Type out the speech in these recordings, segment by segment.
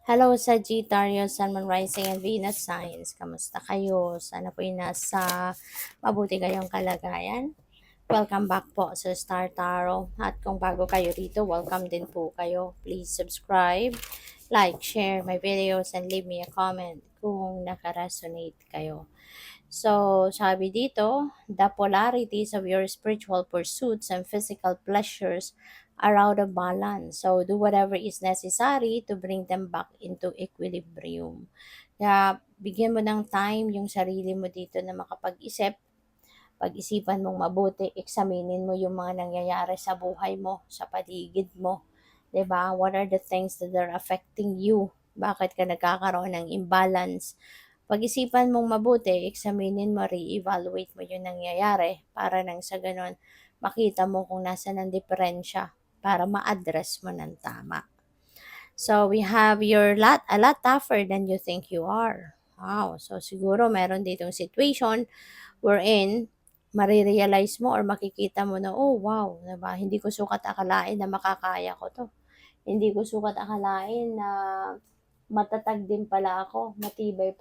Hello Sagittarius, Sun, Moon, Rising, and Venus signs. Kamusta kayo? Sana po nasa mabuti kayong kalagayan. Welcome back po sa Star Tarot. At kung bago kayo dito, welcome din po kayo. Please subscribe, like, share my videos, and leave me a comment kung nakaresonate kayo. So, sabi dito, the polarities of your spiritual pursuits and physical pleasures are out of balance. So, do whatever is necessary to bring them back into equilibrium. Kaya, bigyan mo ng time yung sarili mo dito na makapag-isip. Pag-isipan mong mabuti, examinin mo yung mga nangyayari sa buhay mo, sa paligid mo. 'Di ba? What are the things that are affecting you? Bakit ka nagkakaroon ng imbalance? Pag-isipan mong mabuti, examinin mo, re-evaluate mo yung nangyayari para nang sa ganon, makita mo kung nasa ng diferensya para ma-address mo ng tama. So, we have a lot tougher than you think you are. Wow. So, siguro meron ditong situation wherein marirealize mo or makikita mo na, oh wow, diba? Hindi ko sukat akalain na makakaya ko to. Hindi ko sukat akalain na matatag din pala ako, matibay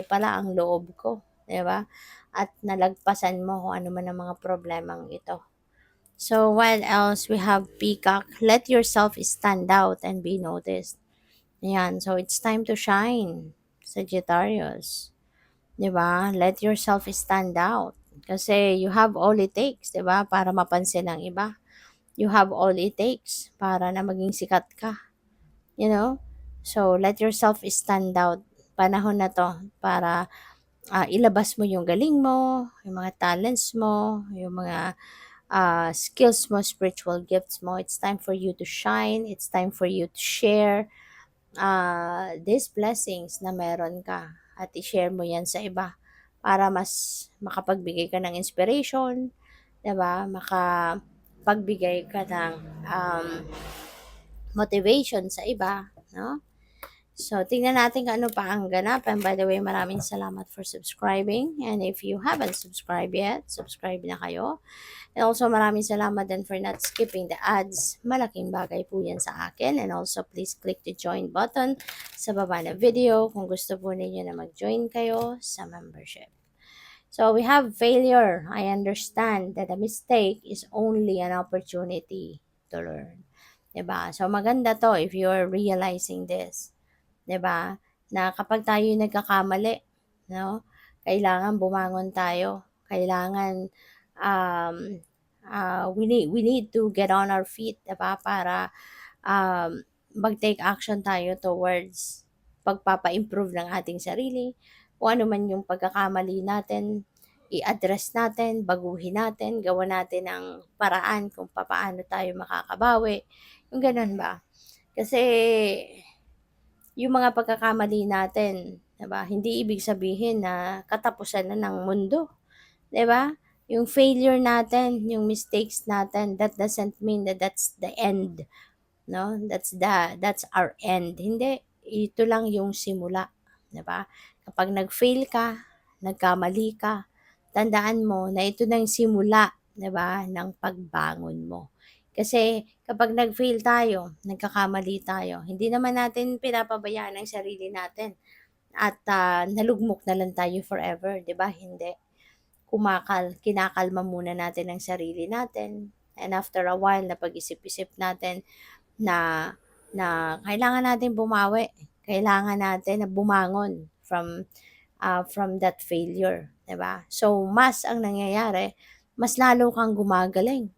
pala ang loob ko, 'di ba? At nalagpasan mo kung ano man ang mga problemang ito. So what else? We have Peacock. Let yourself stand out and be noticed. Yan. So it's time to shine, Sagittarius. 'Di ba? Let yourself stand out. Kasi you have all it takes, 'di ba? Para mapansin ng iba. You have all it takes para na maging sikat ka. You know? So, let yourself stand out. Panahon na to para ilabas mo yung galing mo, yung mga talents mo, yung mga skills mo, spiritual gifts mo. It's time for you to shine. It's time for you to share these blessings na meron ka at i-share mo yan sa iba para mas makapagbigay ka ng inspiration, 'di ba? Makapagbigay ka ng motivation sa iba, no? So, tingnan natin kung ano pa ang ganap. And by the way, maraming salamat for subscribing. And if you haven't subscribed yet, subscribe na kayo. And also, maraming salamat din for not skipping the ads. Malaking bagay po yan sa akin. And also, please click the join button sa baba na video kung gusto po ninyo na mag-join kayo sa membership. So, we have failure. I understand that a mistake is only an opportunity to learn. Diba? So, maganda to if you're realizing this. 'Di ba? Na kapag tayo nagkakamali, no? Kailangan bumangon tayo. Kailangan um, we need to get on our feet, 'di ba? Para mag-take action tayo towards pagpapa-improve ng ating sarili. Kung ano man yung pagkakamali natin, i-address natin, baguhin natin, gawa natin ng paraan kung paano tayo makakabawi. Yung ganun ba? Kasi yung mga pagkakamali natin, 'di ba? Hindi ibig sabihin na katapusan na ng mundo, 'di ba? Yung failure natin, yung mistakes natin, that doesn't mean that that's the end, no? That's our end. Hindi, ito lang yung simula, 'di ba? Kapag nag-fail ka, nagkamali ka, tandaan mo na ito na yung simula, 'di ba, ng pagbangon mo. Kasi kapag nag-fail tayo, nagkakamali tayo, hindi naman natin pinapabayaan ang sarili natin at nalugmok na lang tayo forever, 'di ba? Hindi. Kinakalma muna natin ang sarili natin. And after a while, napag-isip-isip natin na kailangan natin bumawi. Kailangan natin na bumangon from that failure, 'di ba? So, mas ang nangyayari, mas lalo kang gumagaling,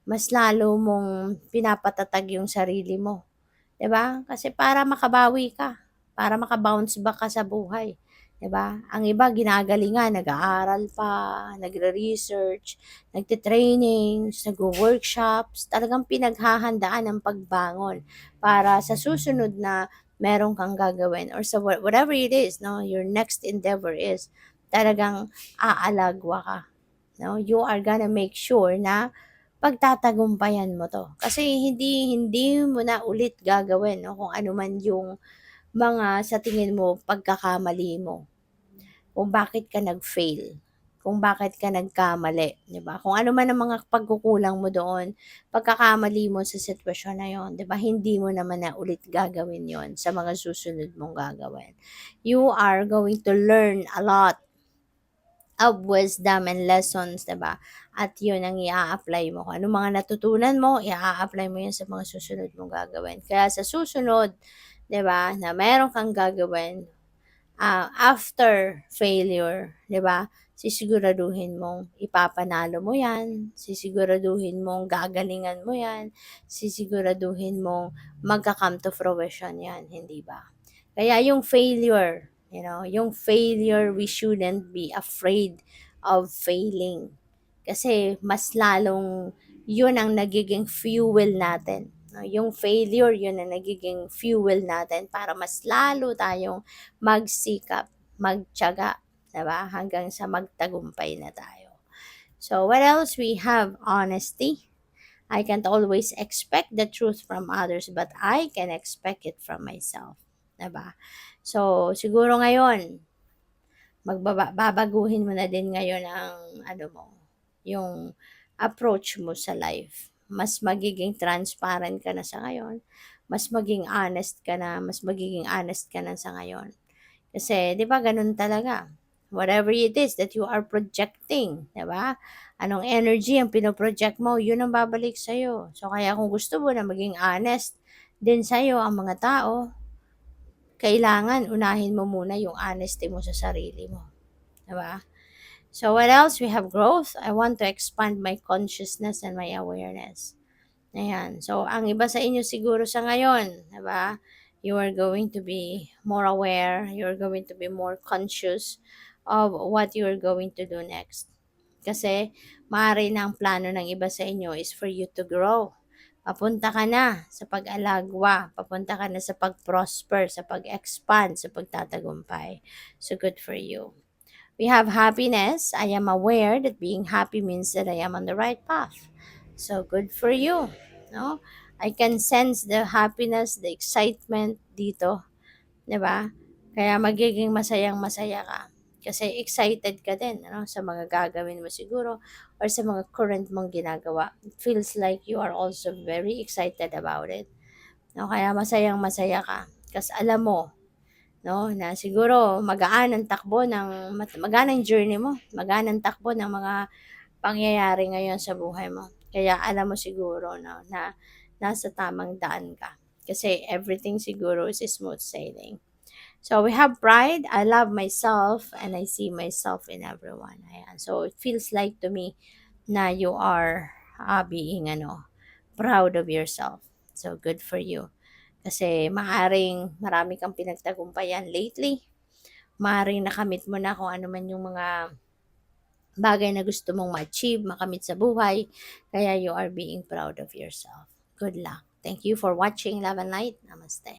mas lalo mong pinapatatag yung sarili mo, 'di ba? Kasi para makabawi ka, para maka-bounce back ka sa buhay, 'di ba? Ang iba ginagalingan, nag-aaral pa, nagre-research, nagte-trainings, nagwo-workshops, talagang pinaghahandaan ang pagbangon para sa susunod na meron kang gagawin or sa whatever it is, no, your next endeavor is, talagang aalagwa ka, no? You are gonna make sure na pagtatagumpayan mo 'to. Kasi hindi mo na ulit gagawin, no, kung ano man yung mga sa tingin mo pagkakamali mo, kung bakit ka nag-fail, kung bakit ka nagkamali, 'di ba? Kung ano man ang mga pagkukulang mo doon, pagkakamali mo sa sitwasyon na 'yon, 'di ba? Hindi mo naman na ulit gagawin 'yon sa mga susunod mong gagawin. You are going to learn a lot of wisdom and lessons, 'di ba? At 'yun ang i-a-apply mo. Kung anong mga natutunan mo, i-a-apply mo 'yan sa mga susunod mong gagawin. Kaya sa susunod, 'di ba, na meron kang gagawin, after failure, 'di ba? Sisiguraduhin mong ipapanalo mo 'yan, sisiguraduhin mong gagalingan mo 'yan, sisiguraduhin mong magka-come to fruition 'yan, hindi ba? Kaya yung failure, yung failure, we shouldn't be afraid of failing. Kasi mas lalong yun ang nagiging fuel natin. No? Yung failure, yun ang nagiging fuel natin para mas lalo tayong magsikap, magtiyaga, diba? Hanggang sa magtagumpay na tayo. So, what else? We have honesty. I can't always expect the truth from others, but I can expect it from myself. Diba? So, siguro ngayon, babaguhin mo na din ngayon ang yung approach mo sa life. Mas magiging transparent ka na sa ngayon. Mas maging honest ka na, mas magiging honest ka na sa ngayon. Kasi, di ba, ganun talaga. Whatever it is that you are projecting, di ba? Anong energy ang pinoproject mo, yun ang babalik sa'yo. So, kaya kung gusto mo na maging honest din sa'yo ang mga tao, kailangan unahin mo muna yung honesty mo sa sarili mo. Diba? So, what else? We have growth. I want to expand my consciousness and my awareness. Ayan. So, ang iba sa inyo siguro sa ngayon, diba? You are going to be more aware. You're going to be more conscious of what you're going to do next. Kasi, maaari na ang plano ng iba sa inyo is for you to grow. Papunta ka na sa pag-alagwa, papunta ka na sa pag-prosper, sa pag-expand, sa pagtatagumpay. So, good for you. We have happiness. I am aware that being happy means that I am on the right path. So, good for you. No? I can sense the happiness, the excitement dito. 'Di ba? Kaya magiging masayang-masaya ka. Kasi excited ka din sa mga gagawin mo siguro or sa mga current mong ginagawa. It feels like you are also very excited about it. No? Kaya masayang-masaya ka. Kasi alam mo, na siguro magaan ang takbo magaan ang journey mo, magaan ang takbo ng mga pangyayari ngayon sa buhay mo. Kaya alam mo siguro na nasa tamang daan ka. Kasi everything siguro is smooth sailing. So we have pride. I love myself and I see myself in everyone. Ayan. So it feels like to me na you are being proud of yourself. So good for you. Kasi maaring marami kang pinagtagumpayan lately. Maaring nakamit mo na kung ano man yung mga bagay na gusto mong ma-achieve, makamit sa buhay. Kaya you are being proud of yourself. Good luck. Thank you for watching Love and Light. Namaste.